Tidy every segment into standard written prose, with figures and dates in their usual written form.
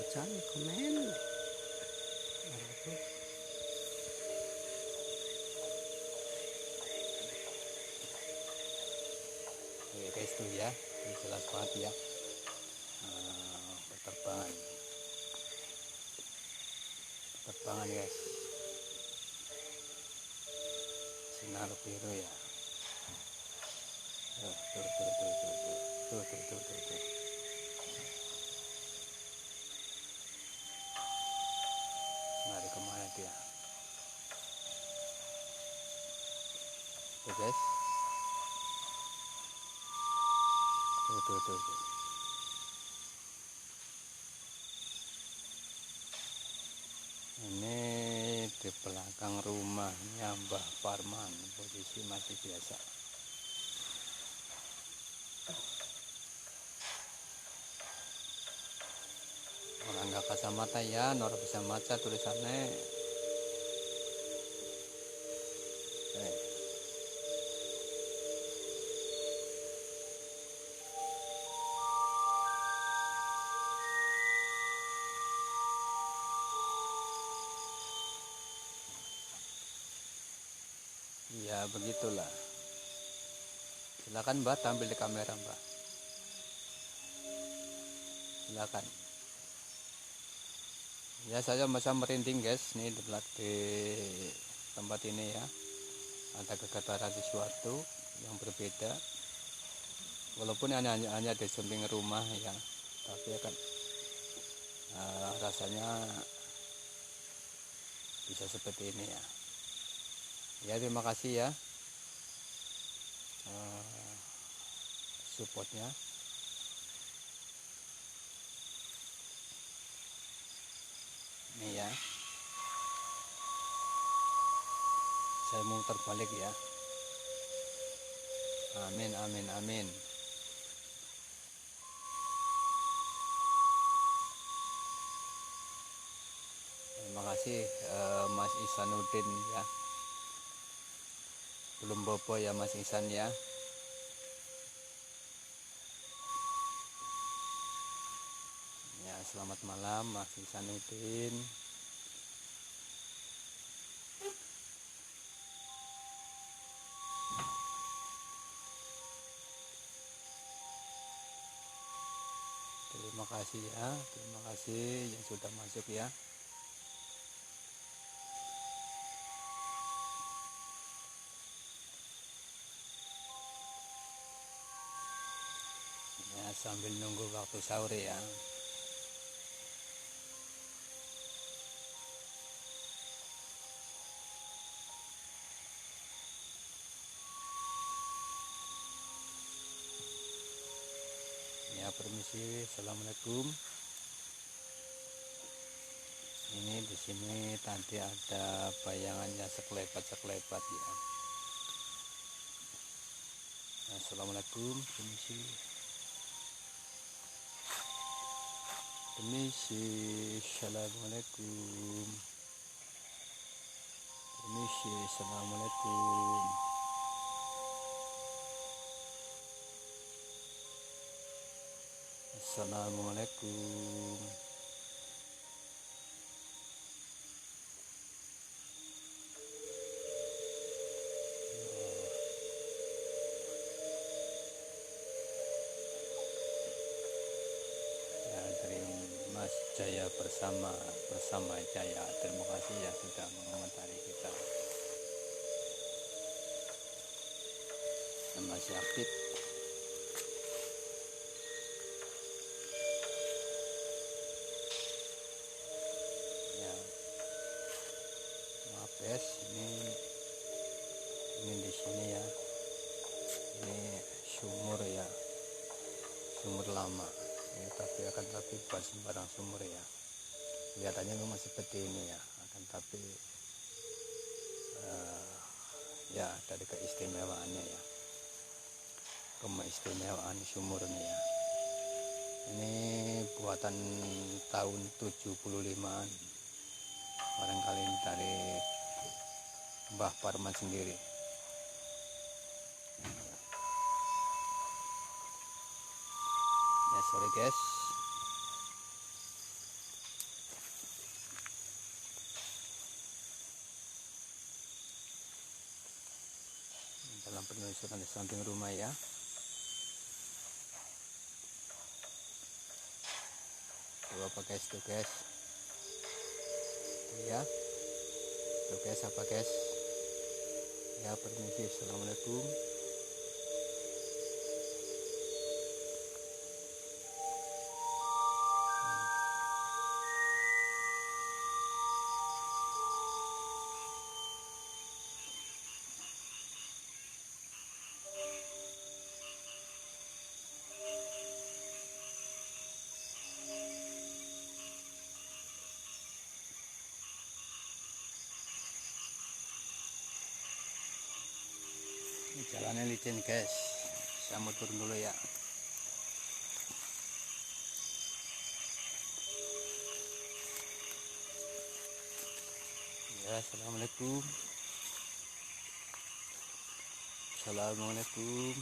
channel, comment. Oke guys, tuh ya, ini jelas banget ya. Penerbangan guys, sinar biru ya. Tuh. Lari kemana dia? Tuh guys, tuh. Ini di belakang rumahnya Mbah Parman, posisi masih biasa. Orang nggak kacamata ya, Nor bisa baca tulisannya. Ya begitulah. Silakan Mbak, tampil di kamera Mbak. Silakan. Ya saya masa merinding guys, nih di tempat ini ya. Ada kegetaran sesuatu yang berbeda. Walaupun hanya di samping rumah ya, tapi akan rasanya bisa seperti ini ya. Ya terima kasih ya supportnya. Nih ya, saya mau terbalik ya. Amin. Terima kasih Mas Isanuddin ya. Belum bobo ya Mas Isan ya. Ya selamat malam Mas Isanuddin. Terima kasih ya, terima kasih yang sudah masuk ya. Ya sambil nunggu waktu sahur ya. Ya permisi, assalamualaikum. Ini di sini tadi ada bayangannya sekelebat ya. Assalamualaikum, permisi, assalamualaikum, permisi, assalamualaikum. Assalamualaikum. Ya, dari Mas Jaya bersama Jaya. Terima kasih ya sudah mengomentari kita. Dan masih aktif. Ya, maaf guys, ini di sini ya. Ini sumur ya, sumur lama. Tapi bukan sembarang sumur ya. Kelihatannya memang seperti ini ya. Tapi ya dari keistimewaannya ya. Keistimewaan sumur ini ya. Ini buatan tahun 75-an. Barangkali dari Mbah Parman sendiri. Ya sorry guys. dalam penelusuran di samping rumah ya. Tuh apa guys, tuh guys, tuh ya, tuh guys, apa guys ya. Permisi, assalamualaikum. Ini jalannya licin guys, saya mau turun dulu ya. Ya, assalamualaikum. Assalamualaikum.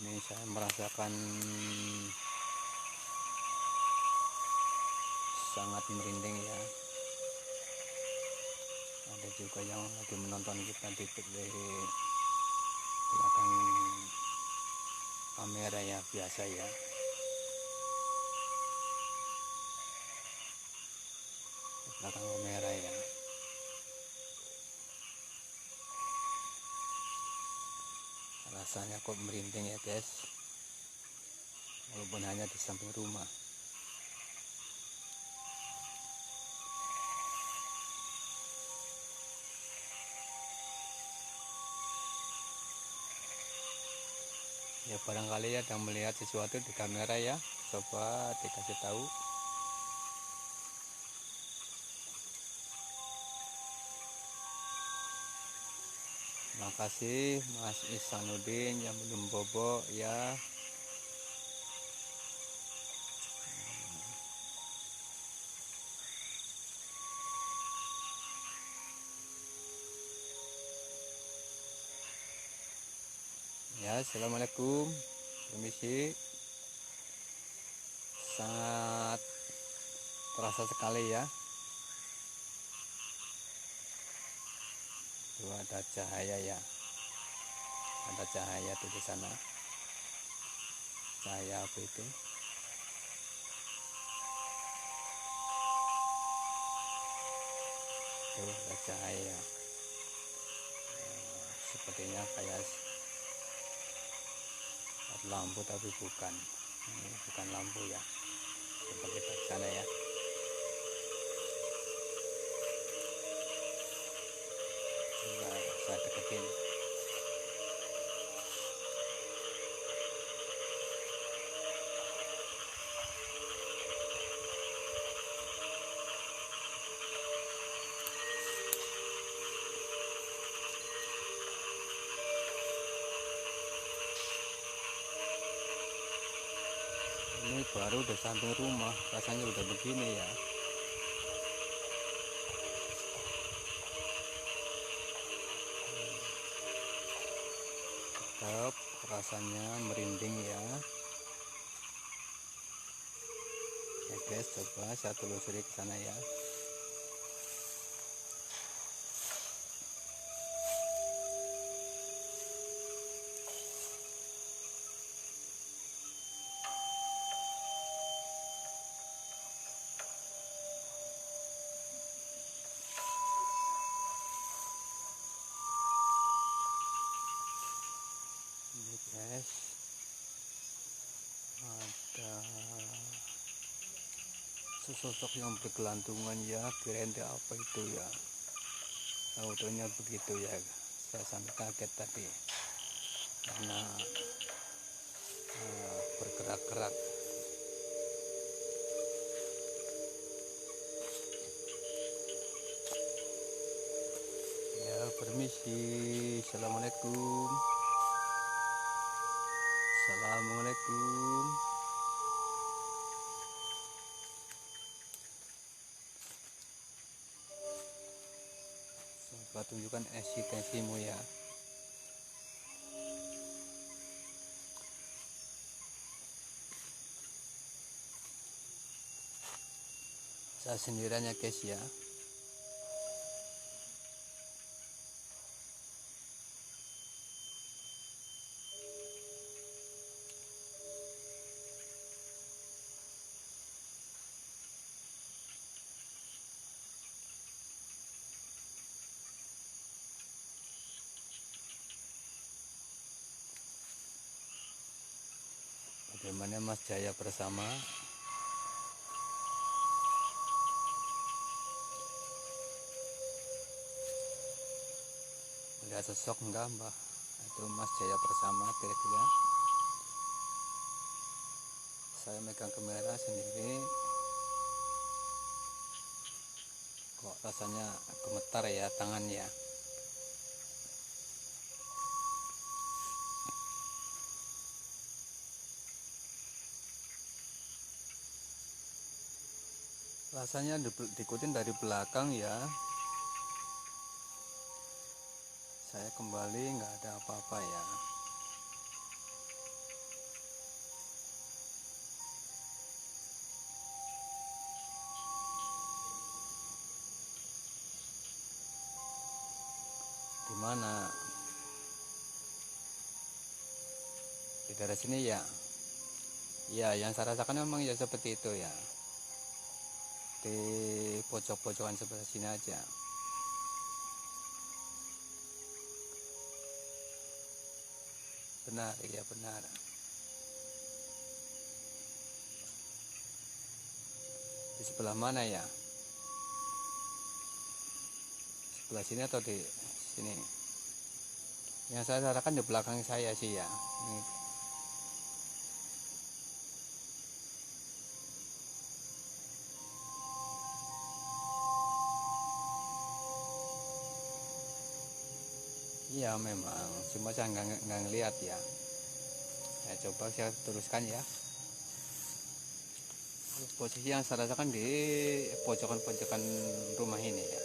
Ini saya merasakan sangat merinding ya. Ada juga yang lagi menonton kita di belakang kamera ya, biasa ya. Di belakang kamera ya. Rasanya kok merinding ya guys, walaupun hanya di samping rumah. Ya barangkali ya ada melihat sesuatu di kamera ya, coba dikasih tahu. Makasih Mas Ihsanuddin yang belum bobo ya. Ya, assalamualaikum. Permisi. Sangat terasa sekali ya. Tuh ada cahaya ya. Ada cahaya tuh di sana. Cahaya apa itu? Tuh ada cahaya. Sepertinya kayak lampu tapi bukan. Ini bukan lampu ya. Coba kita ke sana ya. Coba saya deketin. Ini baru udah sampai rumah, rasanya udah begini ya. Tetap rasanya merinding ya. Ya guys, coba saya telusuri ke sana ya. Ini guys, ada sesosok yang bergelantungan ya, kirain apa itu ya. Autonya begitu ya, saya sampai kaget tadi karena bergerak-gerak. Ya, permisi, assalamualaikum. Assalamualaikum. Coba tunjukkan eksistensimu ya. saya sendirian ya guys ya. Bagaimana Mas Jaya bersama. Melihat sosok enggak Mbah? Itu Mas Jaya bersama kira-kira. Saya megang kamera sendiri. Kok rasanya gemetar ya tangannya. Rasanya diikutin dari belakang ya. Saya kembali nggak ada apa-apa ya. Di mana? Di daerah sini ya. Ya, yang saya rasakan memang ya seperti itu ya. Di pojok-pojokan sebelah sini aja. Benar, iya benar. Di sebelah mana ya? Sebelah sini atau di sini? Yang saya rasakan di belakang saya sih ya. Ini. Iya memang, cuma saya nggak ngelihat ya. Ya coba saya teruskan ya. Posisi yang saya rasakan di pojokan-pojokan rumah ini ya.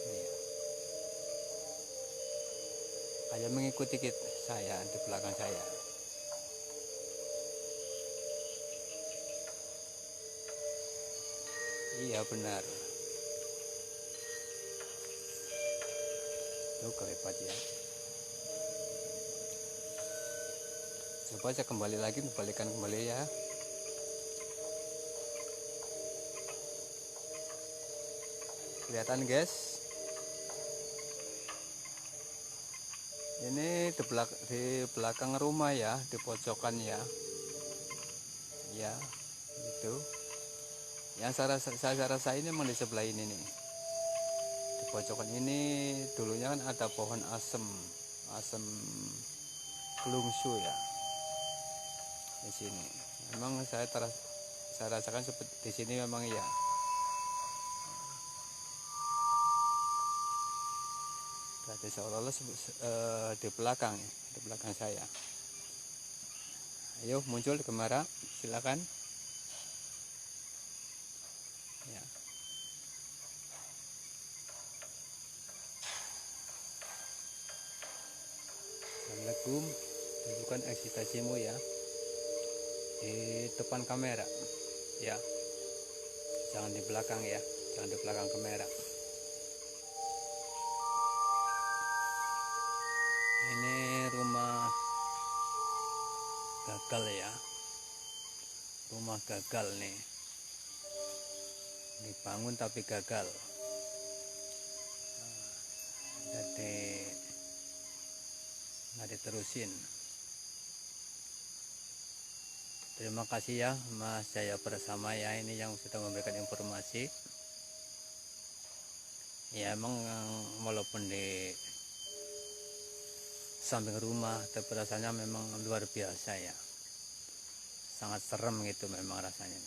Iya. Kayak mengikuti saya di belakang saya. Iya benar. Tuh kelebat ya. Coba saya kembali lagi, kembalikan kembali ya. Kelihatan guys. Ini di belakang rumah ya, di pojokan ya. Ya, itu. Yang saya rasa ini memang di sebelah ini nih. Di pojokan ini dulunya kan ada pohon asem kelungsu ya. Di sini. Memang saya rasakan seperti di sini memang ya. Berarti seolah-olah di belakang ya, di belakang saya. Ayo muncul di kamera, silakan. Ya. Assalamualaikum, tunjukkan eksitasimu ya di depan kamera. Ya, jangan di belakang ya, jangan di belakang kamera. Ini rumah gagal ya, rumah gagal nih, dibangun tapi gagal. Jadi nggak diterusin. Terima kasih ya Mas Jaya bersama ya, ini yang sudah memberikan informasi. Ya emang walaupun di samping rumah, tapi rasanya memang luar biasa ya. Sangat serem gitu memang rasanya.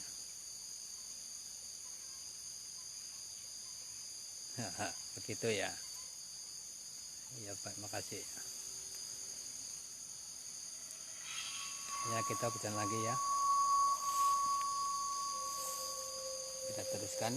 Begitu ya. Ya Pak, makasih. Ya kita berjalan lagi ya. Kita teruskan.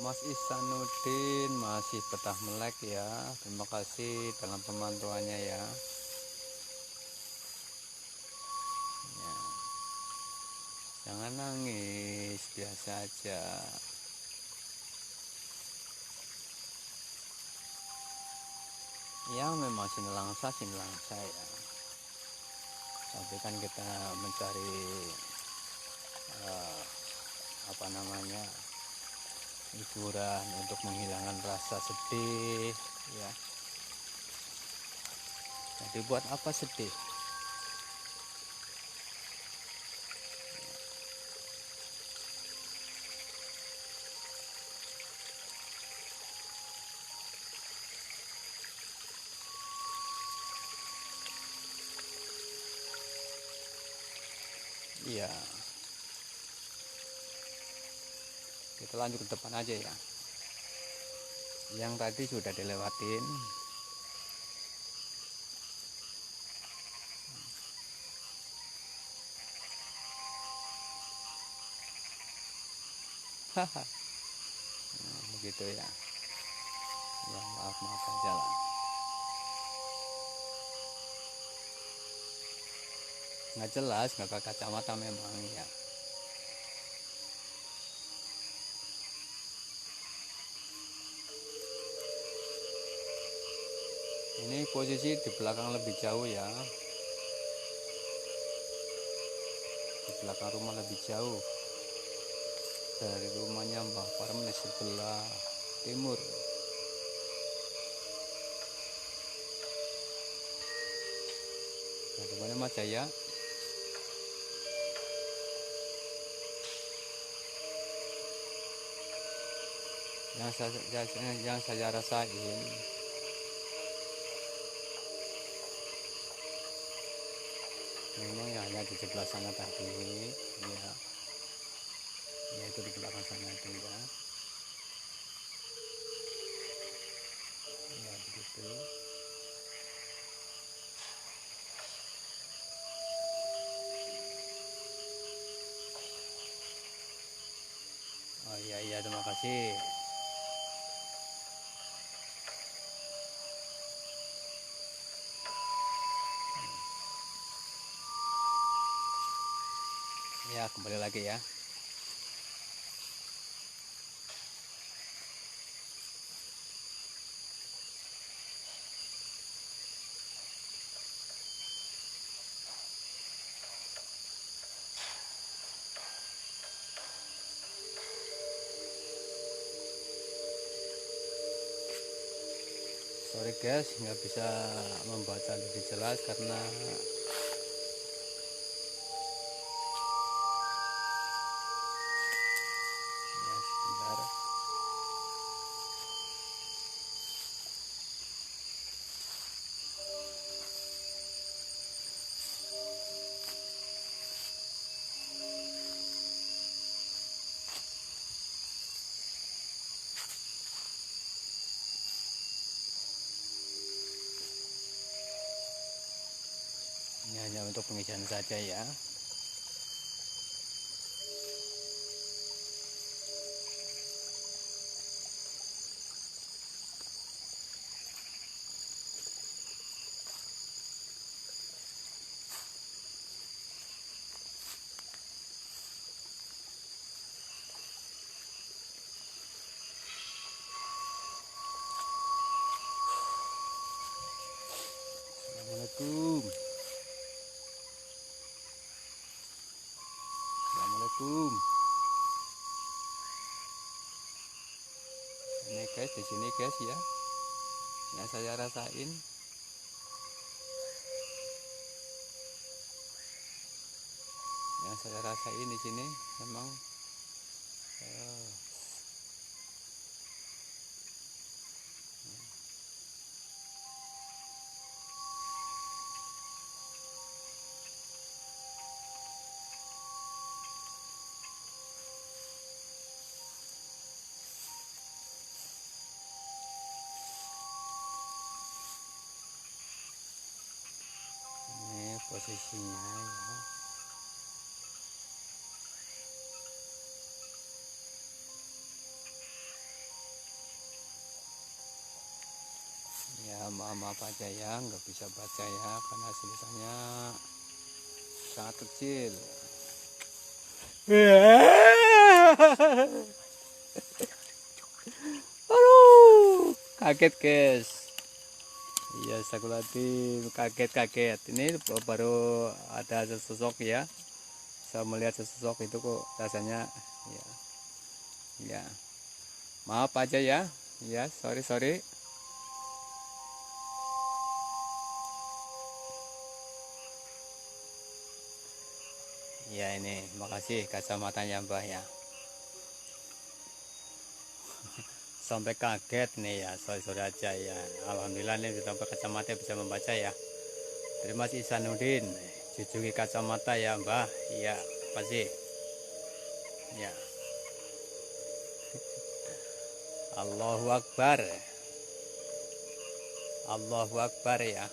Mas Ihsanuddin masih betah melek ya. Terima kasih dalam pemantauannya ya. Ya, jangan nangis, biasa aja. Ya memang sini langsa ya. Tapi kan kita mencari eh, apa namanya, hiburan untuk menghilangkan rasa sedih ya. Jadi buat apa sedih? Iya, kita lanjut ke depan aja ya. Yang tadi sudah dilewatin. Haha, begitu ya. Ya maaf aja lah. Nggak jelas, nggak pakai kacamata memang ya. Ini posisi di belakang lebih jauh ya. Di belakang rumah lebih jauh dari rumahnya Mbah Parmen di sebelah timur. Nah, gimana Mas Jaya? Yang saya rasain, memang ya hanya di sebelah sana tadi ya, yaitu di belakang sana itu ya. Ya begitu. Oh iya iya, terima kasih. Ya kembali lagi ya. Sorry guys, nggak bisa membaca lebih jelas karena ya sebentar. Ini hanya untuk pengisian saja ya. Assalamualaikum. Assalamualaikum. Ini guys, di sini guys ya. Yang saya rasain, di sini memang eh, ini posisinya ya. maaf aja ya, nggak bisa baca ya karena tulisannya sangat kecil. Aduh, kaget guys. Iya, Sakulati kaget. Ini baru ada sesosok ya. Saya melihat sesosok itu kok rasanya ya. Ya. Maaf aja ya. Ya, sorry. Ya ini, makasih kacamatanya Mbah ya. Sampai kaget nih ya, sorry aja ya. Alhamdulillah nih sampai kacamata bisa membaca ya. Terima kasih Isanuddin, jujuki kacamata ya Mbah. Iya, kasih. Ya. Allahu Akbar. Allahu Akbar ya.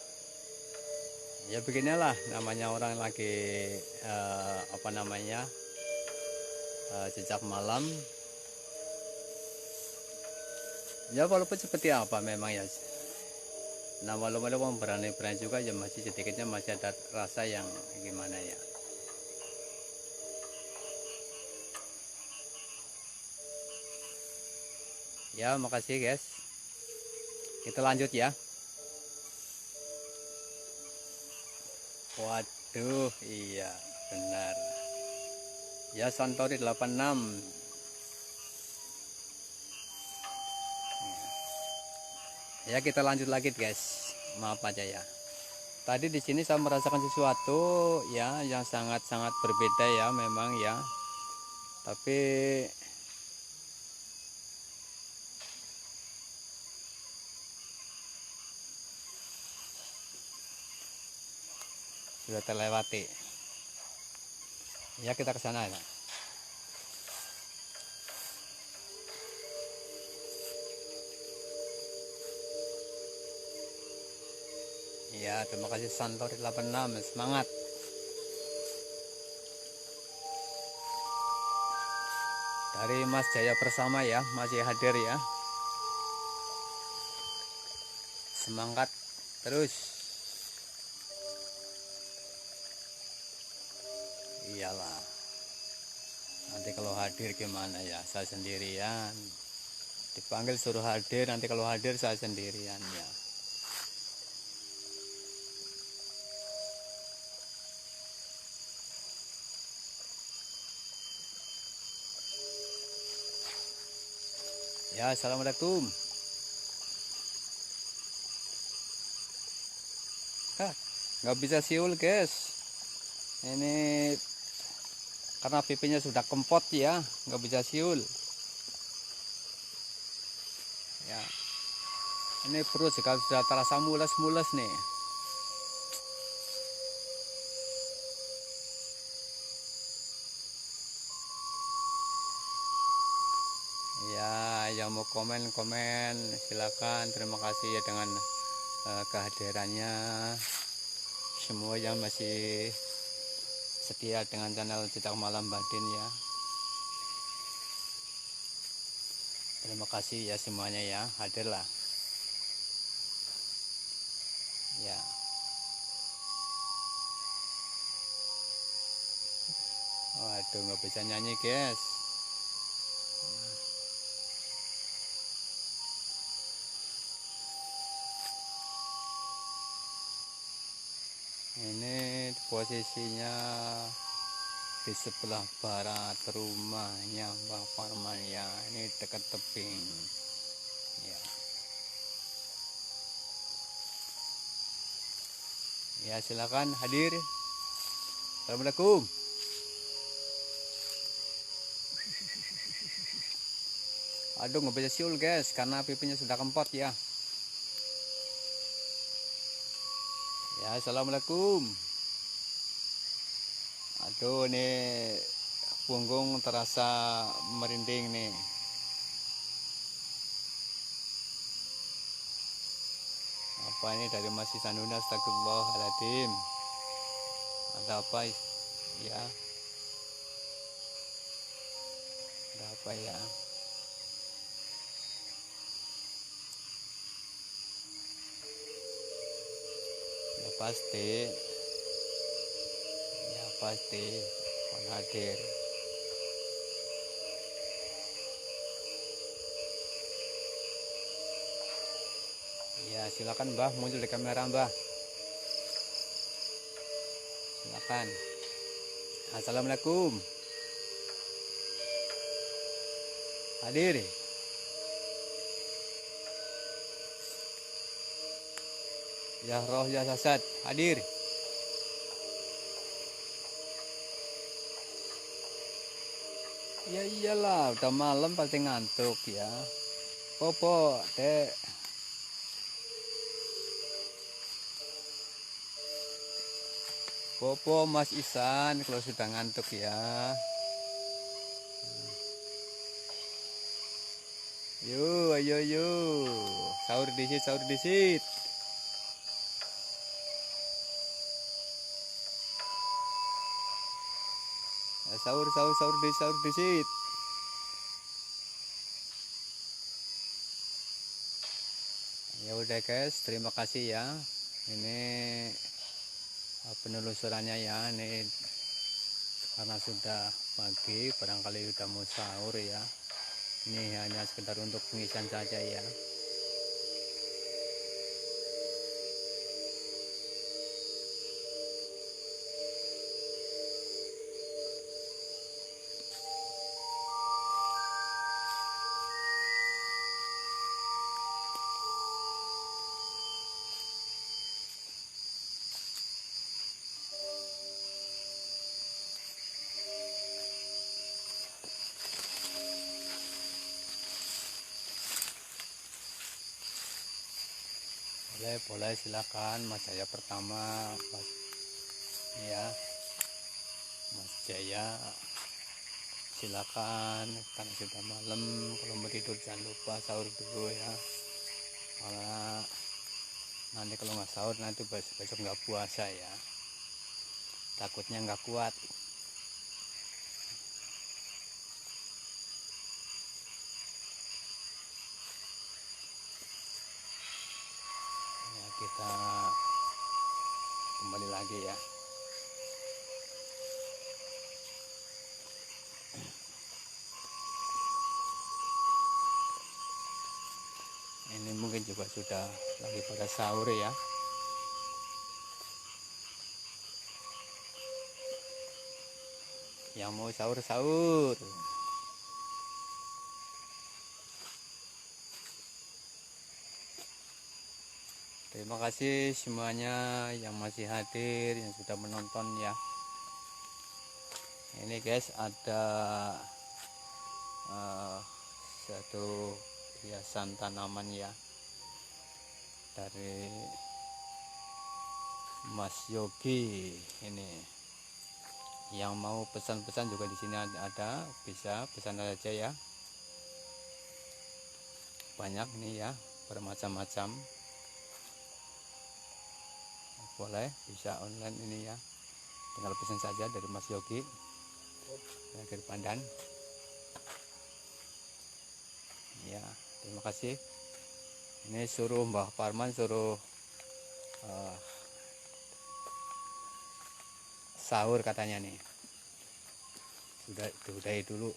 Ya beginilah namanya orang lagi jejak malam. Ya walaupun seperti apa memang ya. Nah walaupun berani juga ya masih sedikitnya masih ada rasa yang gimana ya. Ya makasih guys. Kita lanjut ya. Waduh, iya benar. Ya Santori 86. Ya kita lanjut lagi guys. Maaf aja ya. Tadi di sini saya merasakan sesuatu ya yang sangat-sangat berbeda ya memang ya. Tapi sudah terlewati. Ya kita ke sana ya. Ya, terima kasih Santori 86, semangat. Dari Mas Jaya Bersama ya, masih hadir ya. Semangat terus. Iyalah. Nanti kalau hadir gimana ya, saya sendirian. Dipanggil suruh hadir, nanti kalau hadir saya sendirian ya. Ya, assalamualaikum. Nggak bisa siul guys. Ini karena pipinya sudah kempot ya, nggak bisa siul. Ya, ini perut juga sudah terasa mules-mules nih. Ya, yang mau komen silakan. Terima kasih ya dengan kehadirannya. Semua yang masih setia dengan channel Jejak Malam Batin ya. Terima kasih ya semuanya ya, hadirlah. Ya. Waduh, nggak bisa nyanyi guys. Ini posisinya di sebelah barat rumahnya Bang Parman ya, ini dekat tebing ya. Ya silakan hadir. Assalamualaikum. Aduh nggak bisa siul guys karena pipinya sudah kempot ya. Ya assalamualaikum. Aduh ini punggung terasa merinding nih. Apa ini dari Mas Sanuna, astagfirullahaladzim. Ada apa ya? Ada apa ya? pasti akan hadir. Ya silakan Mbah, muncul di kamera Mbah, silakan. Assalamualaikum, hadir. Ya roh ya jasad, hadir. Ya iyalah, udah malam pasti ngantuk ya. Popo, Dek. Popo Mas Isan kalau sudah ngantuk ya. Yuk, ayo yuk. Sahur disit, sahur disit. Sahur, sahur, sahur disit, sahur disit. Ya udah guys, terima kasih ya. Ini penelusurannya ya. Ini karena sudah pagi, barangkali sudah mau sahur ya. Ini hanya sekedar untuk pengisian saja ya. Boleh silakan Mas Jaya pertama, Mas ya, Mas Jaya silakan, karena sudah malam, kalau mau tidur jangan lupa sahur dulu ya, karena nanti kalau nggak sahur nanti besok nggak puasa ya, takutnya nggak kuat. Ya, kita kembali lagi ya. Ini mungkin juga sudah lagi pada sahur ya. Yang mau sahur-sahur. Terima kasih semuanya yang masih hadir, yang sudah menonton ya. Ini guys ada satu hiasan tanaman ya dari Mas Yogi. Ini yang mau pesan-pesan juga di sini ada, bisa pesan aja ya. Banyak nih ya, bermacam-macam. Boleh, bisa online ini ya. Tinggal pesan saja dari Mas Yogi. Dari Pandan. Ya, terima kasih. Ini suruh Mbah Parman suruh sahur katanya nih. Sudahi dulu.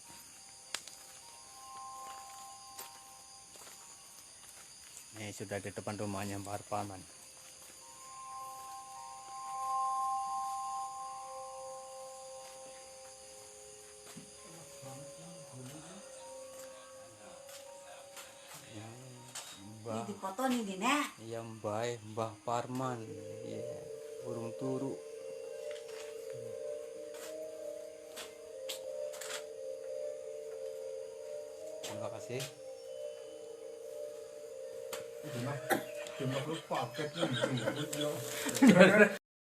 Ini sudah di depan rumahnya Mbah Parman. Ini dipoto nih Dina. Iya Mbah Parman. Iya, burung turu. Terima kasih. Cuma paket